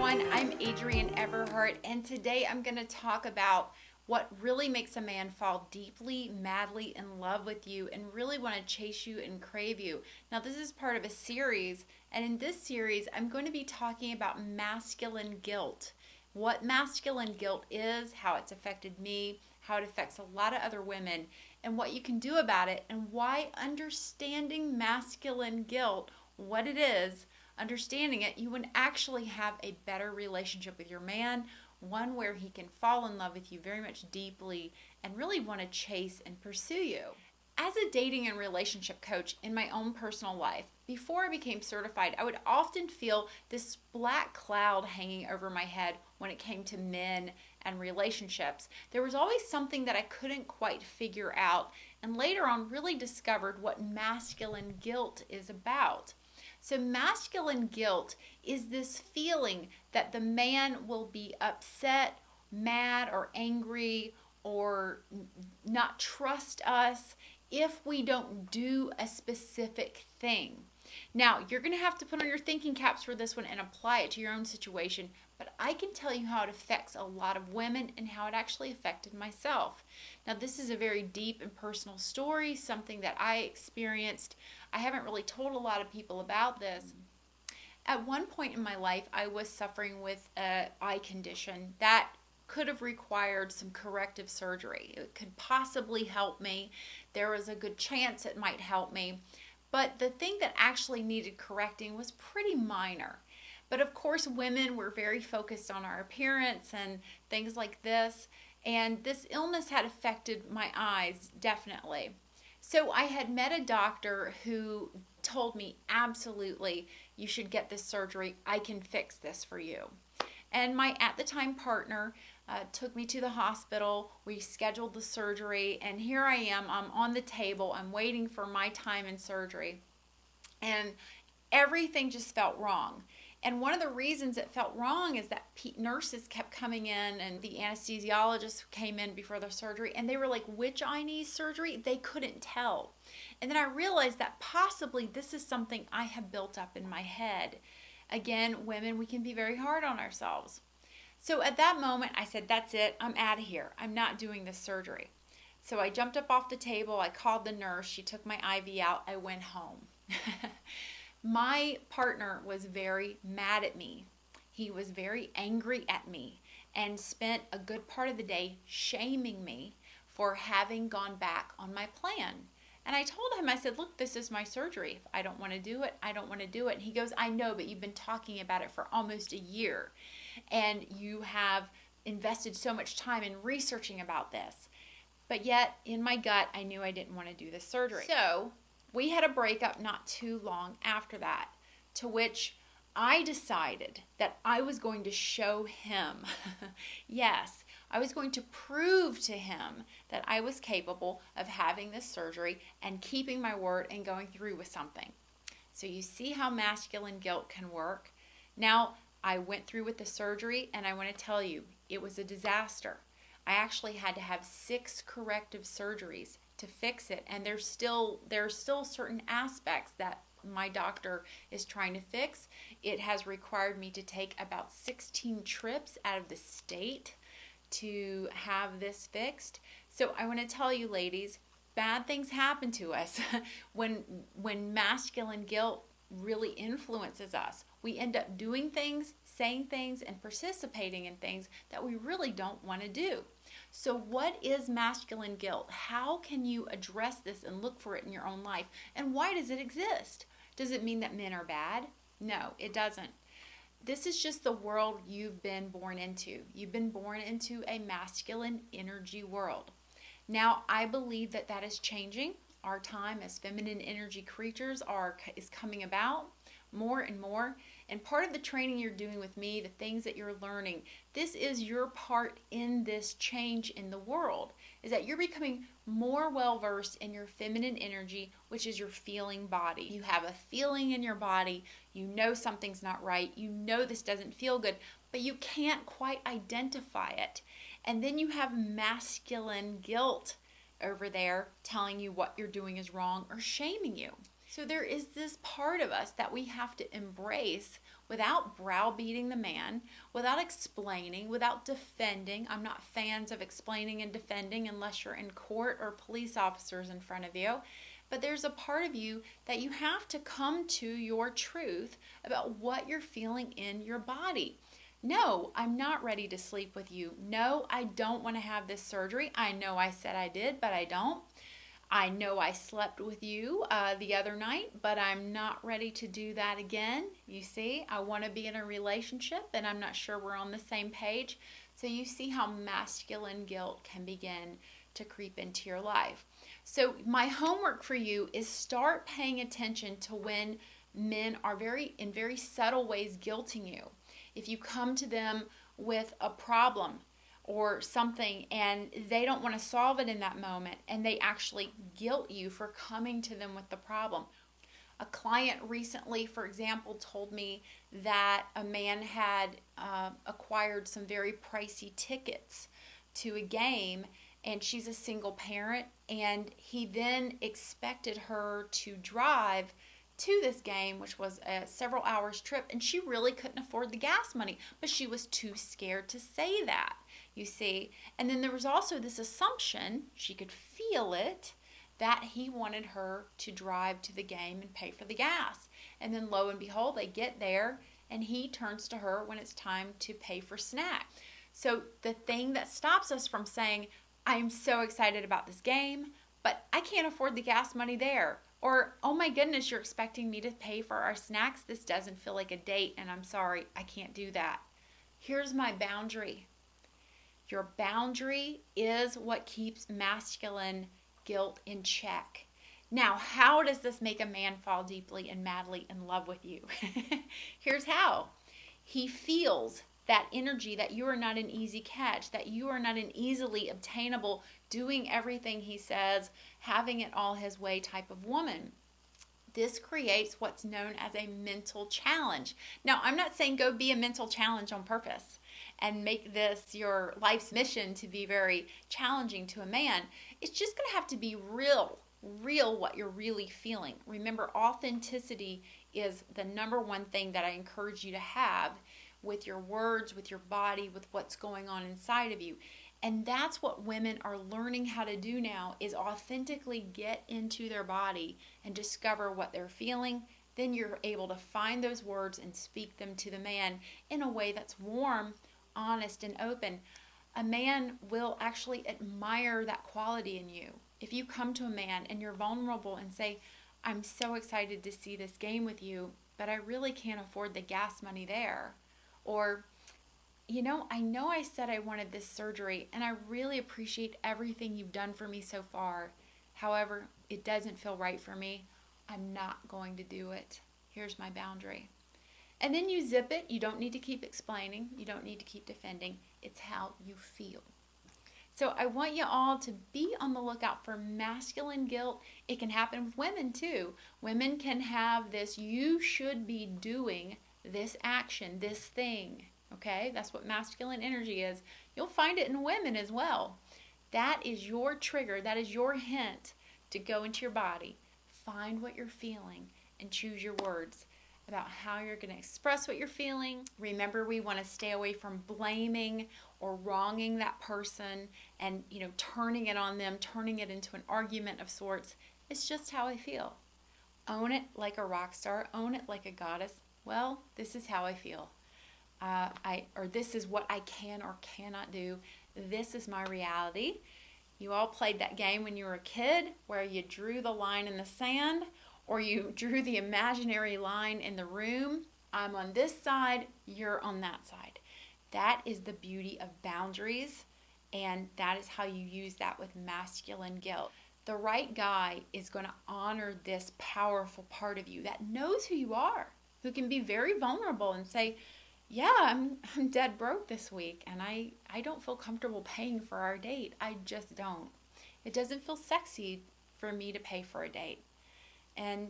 everyone, I'm Adrienne Everheart, and today I'm going to talk about what really makes a man fall deeply, madly in love with you and really want to chase you and crave you. Now, this is part of a series, and in this series, I'm going to be talking about masculine guilt. What masculine guilt is, how it's affected me, how it affects a lot of other women, and what you can do about it, and why understanding masculine guilt, what it is, understanding it, you would actually have a better relationship with your man, one where he can fall in love with you very much deeply and really want to chase and pursue you. As a dating and relationship coach in my own personal life, before I became certified, I would often feel this black cloud hanging over my head when it came to men and relationships. There was always something that I couldn't quite figure out, and later on really discovered what masculine guilt is about. So masculine guilt is this feeling that the man will be upset, mad, or angry, or not trust us if we don't do a specific thing. Now, you're going to have to put on your thinking caps for this one and apply it to your own situation, but I can tell you how it affects a lot of women and how it actually affected myself. Now, this is a very deep and personal story, something that I experienced. I haven't really told a lot of people about this. At one point in my life, I was suffering with an eye condition that could have required some corrective surgery. It could possibly help me. There was a good chance it might help me. But the thing that actually needed correcting was pretty minor. But of course, women were very focused on our appearance and things like this. And this illness had affected my eyes, definitely. So I had met a doctor who told me, absolutely, you should get this surgery. I can fix this for you. And my at the time partner took me to the hospital. We scheduled the surgery, and here I am. I'm on the table. I'm waiting for my time in surgery, and everything just felt wrong. And one of the reasons it felt wrong is that nurses kept coming in, and the anesthesiologist came in before the surgery, and they were like, which eye needs surgery? They couldn't tell. And then I realized that possibly this is something I have built up in my head. Again, women, we can be very hard on ourselves. So at that moment, I said, that's it. I'm out of here. I'm not doing this surgery. So I jumped up off the table. I called the nurse. She took my IV out. I went home. My partner was very mad at me. He was very angry at me and spent a good part of the day shaming me for having gone back on my plan. And I told him, I said, look, this is my surgery. If I don't want to do it, I don't want to do it. And he goes, I know, but you've been talking about it for almost a year. And you have invested so much time in researching about this. But yet, in my gut, I knew I didn't want to do this surgery. So we had a breakup not too long after that, to which I decided that I was going to show him, yes, I was going to prove to him that I was capable of having this surgery and keeping my word and going through with something. So you see how masculine guilt can work. Now, I went through with the surgery, and I want to tell you, it was a disaster. I actually had to have 6 corrective surgeries to fix it, and there are still certain aspects that my doctor is trying to fix. It has required me to take about 16 trips out of the state to have this fixed. So I want to tell you, ladies, bad things happen to us when masculine guilt really influences us. We end up doing things, saying things, and participating in things that we really don't want to do. So what is masculine guilt? How can you address this and look for it in your own life? And why does it exist? Does it mean that men are bad? No, it doesn't. This is just the world you've been born into. You've been born into a masculine energy world. Now, I believe that that is changing. Our time as feminine energy creatures is coming about more and more. And part of the training you're doing with me, the things that you're learning, this is your part in this change in the world, is that you're becoming more well-versed in your feminine energy, which is your feeling body. You have a feeling in your body. You know something's not right. You know this doesn't feel good, but you can't quite identify it. And then you have masculine guilt over there telling you what you're doing is wrong or shaming you. So there is this part of us that we have to embrace without browbeating the man, without explaining, without defending. I'm not fans of explaining and defending unless you're in court or police officers in front of you. But there's a part of you that you have to come to your truth about what you're feeling in your body. No, I'm not ready to sleep with you. No, I don't want to have this surgery. I know I said I did, but I don't. I know I slept with you the other night, but I'm not ready to do that again. You see, I want to be in a relationship, and I'm not sure we're on the same page. So you see how masculine guilt can begin to creep into your life. So my homework for you is start paying attention to when men are in very subtle ways guilting you. If you come to them with a problem or something and they don't want to solve it in that moment and they actually guilt you for coming to them with the problem. A client recently, for example, told me that a man had acquired some very pricey tickets to a game, and she's a single parent, and he then expected her to drive to this game, which was a several hours trip, and she really couldn't afford the gas money, but she was too scared to say that, you see. And then there was also this assumption, she could feel it, that he wanted her to drive to the game and pay for the gas. And then lo and behold, they get there, and he turns to her when it's time to pay for snack. So the thing that stops us from saying, I'm so excited about this game, but I can't afford the gas money there. Or, oh my goodness, you're expecting me to pay for our snacks? This doesn't feel like a date, and I'm sorry, I can't do that. Here's my boundary. Your boundary is what keeps masculine guilt in check. Now, how does this make a man fall deeply and madly in love with you? Here's how. He feels that energy that you are not an easy catch, that you are not an easily obtainable, doing everything he says, having it all his way type of woman. This creates what's known as a mental challenge. Now, I'm not saying go be a mental challenge on purpose and make this your life's mission to be very challenging to a man. It's just going to have to be real what you're really feeling. Remember, authenticity is the number one thing that I encourage you to have with your words, with your body, with what's going on inside of you. And that's what women are learning how to do now, is authentically get into their body and discover what they're feeling. Then you're able to find those words and speak them to the man in a way that's warm, honest, and open. A man will actually admire that quality in you. If you come to a man and you're vulnerable and say, I'm so excited to see this game with you, but I really can't afford the gas money there. Or, I know I said I wanted this surgery, and I really appreciate everything you've done for me so far. However, it doesn't feel right for me. I'm not going to do it. Here's my boundary. And then you zip it. You don't need to keep explaining. You don't need to keep defending. It's how you feel. So I want you all to be on the lookout for masculine guilt. It can happen with women too. Women can have this, you should be doing this action, this thing. Okay, that's what masculine energy is. You'll find it in women as well. That is your trigger. That is your hint to go into your body, find what you're feeling, and choose your words about how you're going to express what you're feeling. Remember, we want to stay away from blaming or wronging that person and, turning it on them, turning it into an argument of sorts. It's just how I feel. Own it like a rock star. Own it like a goddess. Well, this is how I feel. This is what I can or cannot do. This is my reality. You all played that game when you were a kid where you drew the line in the sand, or you drew the imaginary line in the room. I'm on this side, you're on that side. That is the beauty of boundaries, and that is how you use that with masculine guilt. The right guy is going to honor this powerful part of you that knows who you are, who can be very vulnerable and say, yeah, I'm dead broke this week, and I don't feel comfortable paying for our date. I just don't. It doesn't feel sexy for me to pay for a date. And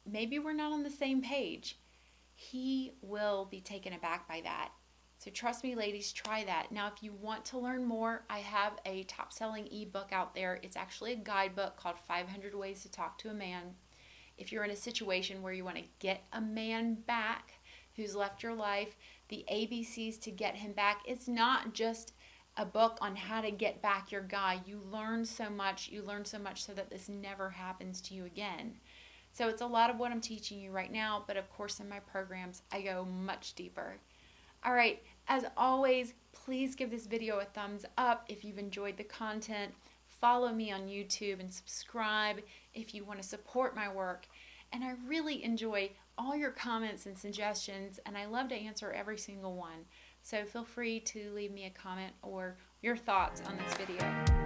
maybe we're not on the same page. He will be taken aback by that. So trust me, ladies, try that. Now, if you want to learn more, I have a top-selling ebook out there. It's actually a guidebook called 500 Ways to Talk to a Man. if you're in a situation where you want to get a man back who's left your life, the ABCs to get him back. It's not just a book on how to get back your guy. You learn so much. You learn so much so that this never happens to you again. So it's a lot of what I'm teaching you right now, but of course in my programs I go much deeper. All right, as always, please give this video a thumbs up if you've enjoyed the content. Follow me on YouTube and subscribe if you want to support my work. And I really enjoy all your comments and suggestions, and I love to answer every single one. So feel free to leave me a comment or your thoughts on this video.